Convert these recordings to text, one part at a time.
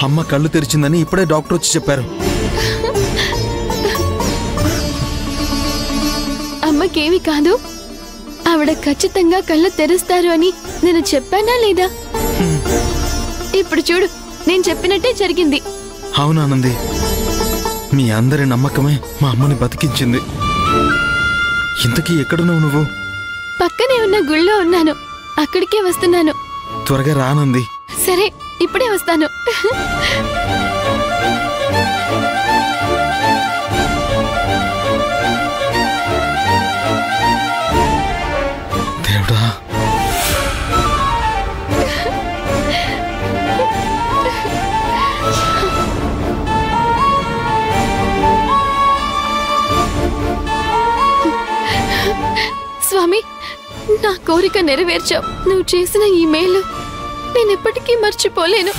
అమ్మ కళ్ళు తెరిచిందని ఇప్పుడే డాక్టర్ వచ్చి చెప్పారు. అమ్మకేమి కాదు, ఆవిడ ఖచ్చితంగా కళ్ళు తెరుస్తారు అని నేను చెప్పానా లేదా? ఇప్పుడు చూడు, నేను చెప్పినట్టే జరిగింది. అవునానంది, మీ అందరి నమ్మకమే మా అమ్మని బతికించింది. ఇంతకీ ఎక్కడున్నావు నువ్వు? పక్కనే ఉన్న గుళ్ళో ఉన్నాను, అక్కడికే వస్తున్నాను. త్వరగా రానంది. సరే, ఇప్పుడే వస్తాను. దేవుడా, స్వామి, నా కోరిక నెరవేర్చావు. నువ్వు చేసిన ఈ మేలు నేనెప్పటికీ మర్చిపోలేను.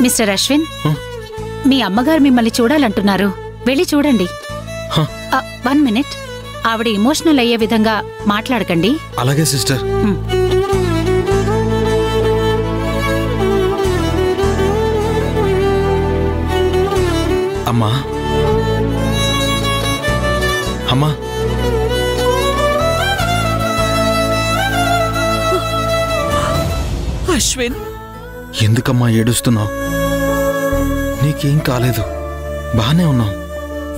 మిస్టర్ అశ్విన్, మీ అమ్మగారు మిమ్మల్ని చూడాలంటున్నారు, వెళ్ళి చూడండి. 1 మినిట్, ఆవిడ ఎమోషనల్ అయ్యే విధంగా మాట్లాడకండి. అలాగే సిస్టర్. అమ్మా, అమ్మా, అశ్విన్, ఎందుకమ్మా ఏడుస్తున్నావు? నీకేం కాలేదు, బానే ఉన్నావు.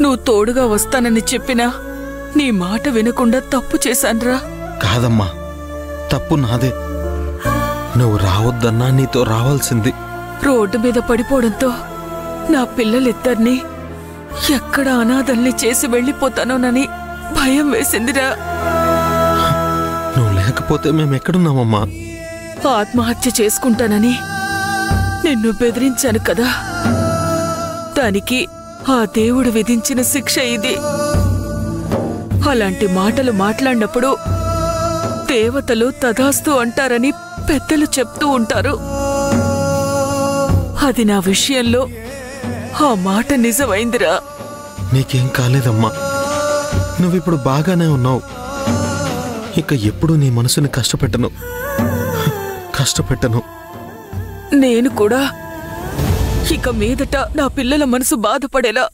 నువ్వు తోడుగా వస్తానని చెప్పినా నీ మాట వినకుండా తప్పు చేశాన్రా. కాదమ్మా, తప్పు నాదే. నువ్వు రావద్దన్నా నీతో రావాల్సింది. రోడ్డు మీద పడిపోవడంతో నా పిల్లలిద్దరినీ ఎక్కడ అనాథల్ని చేసి వెళ్ళిపోతానోనని భయం వేసిందిరా. నువ్వు లేకపోతే మేమెక్కడున్నామమ్మా? ఆత్మహత్య చేసుకుంటానని నిన్ను బెదిరించాను కదా, దానికి ఆ దేవుడు విధించిన శిక్ష ఇది. అలాంటి మాటలు మాట్లాడినప్పుడు దేవతలు తదాస్తు అంటారని పెద్దలు చెప్తూ ఉంటారు. అది నా విషయంలో ఆ మాట నిజమైందిరా. నీకేం కాలేదమ్మా, నువ్విప్పుడు బాగానే ఉన్నావు. ఇక ఎప్పుడు నీ మనసుని కష్టపెట్టను. నేను కూడా ఇక మీదట నా పిల్లల మనసు బాధపడేలా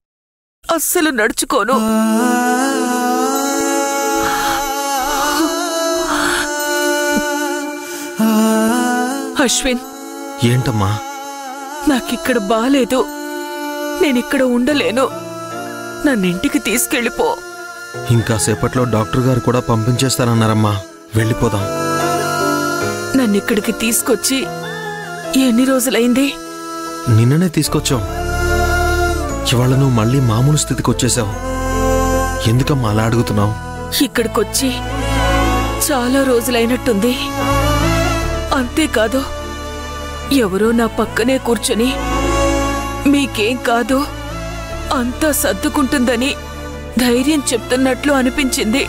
అస్సలు నడుచుకోను. అశ్విన్, ఏంటమ్మా? నాకిక్కడ బాలేదు, నేనిక్కడ ఉండలేను. నన్నింటికి తీసుకెళ్ళిపో. ఇంకా సేపట్లో డాక్టర్ గారు కూడా పంపించేస్తారన్నారమ్మా. వెళ్ళిపోదాం. నన్నిక్కడికి తీసుకొచ్చి ఎన్ని రోజులైంది? నిన్ననే తీసుకొచ్చావు. ఇవాళ నువ్వు మళ్ళీ మామూలు స్థితికి వచ్చేసావు. ఎందుకమ్మా అలా అడుగుతున్నావు? ఇక్కడికొచ్చి చాలా రోజులైనట్టుంది. అంతేకాదు, ఎవరో నా పక్కనే కూర్చొని మీకేం కాదు, అంతా సర్దుకుంటుందని ధైర్యం చెప్తున్నట్లు అనిపించింది.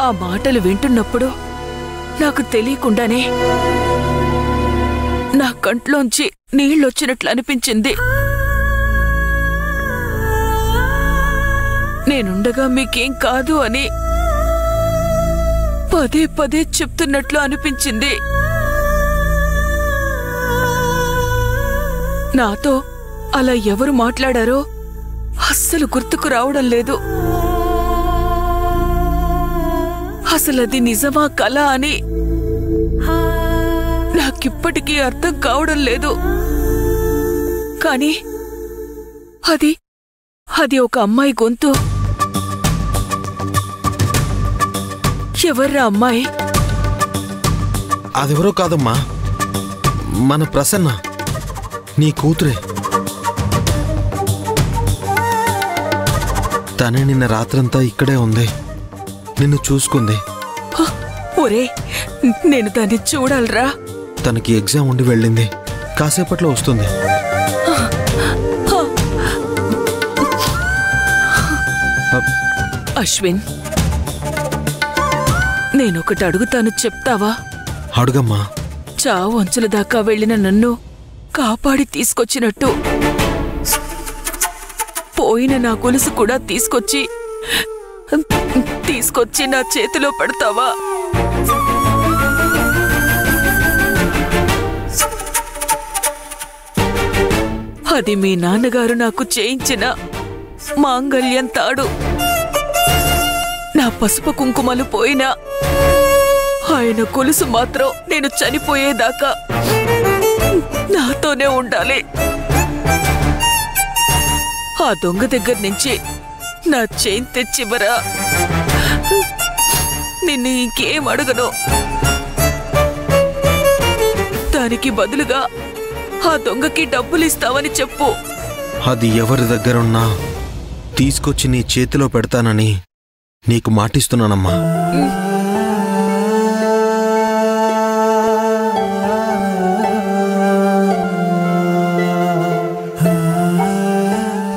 ఆ మాటలు వింటున్నప్పుడు నాకు తెలియకుండానే నా కంట్లోంచి నీళ్ళొచ్చినట్లు అనిపించింది. నేనుండగా మీకేం కాదు అని పదే పదే చెప్తున్నట్లు అనిపించింది. నాతో అలా ఎవరు మాట్లాడారో అస్సలు గుర్తుకు రావడం లేదు. అసలది నిజమా కల అని నాకిప్పటికీ అర్థం కావడం లేదు. కానీ అది ఒక అమ్మాయి గొంతు. ఎవర్రా అమ్మాయి? అదెవరో కాదమ్మా, మన ప్రసన్న, నీ కూతురే. తనే నిన్న రాత్రంతా ఇక్కడే ఉంది, నిన్ను చూసుకుంది. ఒరే, నేను దాన్ని చూడాలరా. తనకి ఎగ్జామ్ ఉండి వెళ్ళింది, కాసేపట్లో వస్తుంది. అశ్విన్, నేనొకటి అడుగుతాను, చెప్తావా? అడుగమ్మా. చావు అంచుల దాకా వెళ్ళిన నన్ను కాపాడి తీసుకొచ్చినట్టు పోయిన నా గొలుసు కూడా తీసుకొచ్చి నా చేతిలో పెడతావా? అది మీ నాన్నగారు నాకు చేయించిన మాంగళ్యం తాడు. నా పసుపు కుంకుమలు పోయినా ఆయన గొలుసు మాత్రం నేను చనిపోయేదాకా నాతోనే ఉండాలి. ఆ దొంగ దగ్గర నుంచి నా చైన్ తెచ్చివరా. నిన్ను ఇంకేం అడగను. దానికి బదులుగా ఆ దొంగకి డబ్బులు ఇస్తావని చెప్పు. అది ఎవరి దగ్గరున్నా తీసుకొచ్చి నీ చేతిలో పెడతానని నీకు మాటిస్తున్నానమ్మా.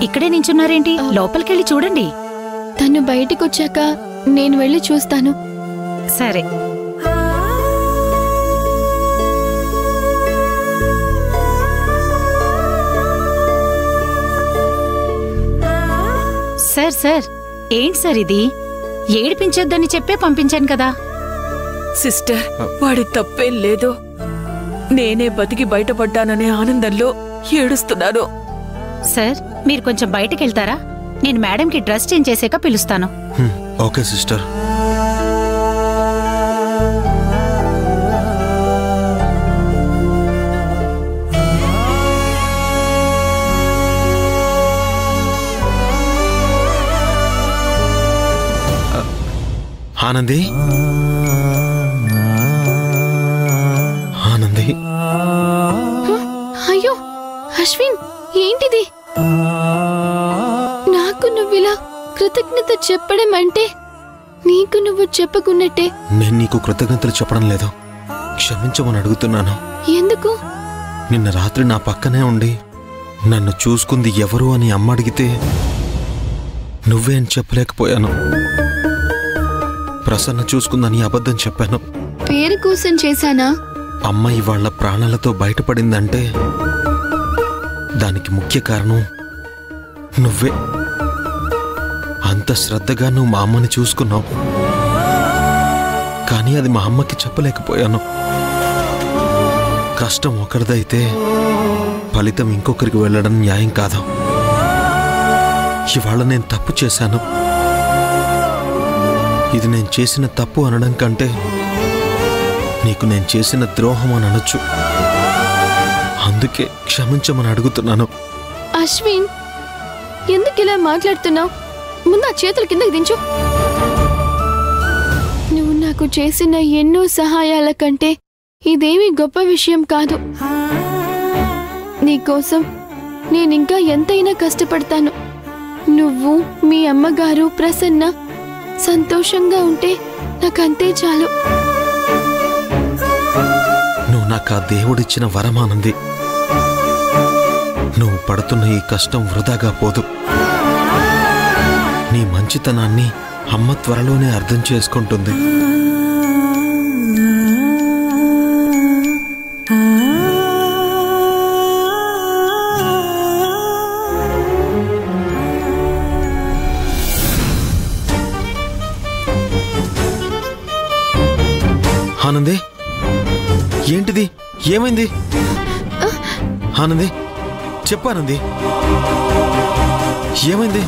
ఇక్కడే నించున్నారేంటి? లోపలికెళ్ళి చూడండి. తను బయటికొచ్చాక నేను వెళ్ళి చూస్తాను. సరే. సార్ ఏంటి సార్ ఇది? ఏడిపించొద్దని చెప్పే పంపించాను కదా. సిస్టర్, వాడి తప్పేం లేదు. నేనే బతికి బయటపడ్డాననే ఆనందంలో ఏడుస్తున్నాను. సార్, మీరు కొంచెం బయటకెళ్తారా? నేను మేడంకి డ్రెస్ చేంజ్ చేసాక పిలుస్తాను. Okay sister. ఆనంది, ఆనంది. అయ్యో అశ్విన్, ఏంటిది? నాకు నువ్విలా కృతజ్ఞత చెప్పడం అంటే నీకు నువ్వు చెప్పుకున్నట్టే. నేను నీకు కృతజ్ఞతలు చెప్పడం లేదు, క్షమించమని అడుగుతున్నాను. ఎందుకు? నిన్న రాత్రి నా పక్కనే ఉండి నన్ను చూసుకుంది ఎవరు అని అమ్మ అడిగితే నువ్వే అని చెప్పలేకపోయాను. ప్రసన్న చూసుకుందని అబద్ధం చెప్పాను. పేరు కోసం చేశానా? అమ్మ ఇవాళ్ల ప్రాణాలతో బయటపడిందంటే దానికి ముఖ్య కారణం నువ్వే. అంత శ్రద్ధగా నువ్వు మా అమ్మని చూసుకున్నావు, కానీ అది మా అమ్మకి చెప్పలేకపోయాను. కష్టం ఒకరిదైతే ఫలితం ఇంకొకరికి వెళ్ళడం న్యాయం కాదు. ఇవాళ నేను తప్పు చేశాను. ఇది నేను చేసిన తప్పు అనడం కంటే నీకు నేను చేసిన ద్రోహం అని అనొచ్చు. అందుకే క్షమించమని అడుగుతున్నాను. అశ్విన్, ఎందుకు ఇలా మాట్లాడుతున్నావు? ముందు ఆ చేతుల కిందకి దించు. నువ్వు నాకు చేసిన ఎన్నో సహాయాల కంటే ఇదేమీ గొప్ప విషయం కాదు. నీకోసం నేనింకా ఎంతైనా కష్టపడతాను. నువ్వు, మీ అమ్మగారు, ప్రసన్న సంతోషంగా ఉంటే నాకంతే చాలు. నువ్వు నాకు ఆ దేవుడిచ్చిన వరమానంది. నువ్వు పడుతున్న ఈ కష్టం వృధాగా పోదు. నీ మంచితనాన్ని అమ్మ త్వరలోనే అర్థం చేసుకుంటుంది. ఆనంది, ఏంటిది? ఏమైంది? ఆనంది, చెప్పానంది, ఏమైంది?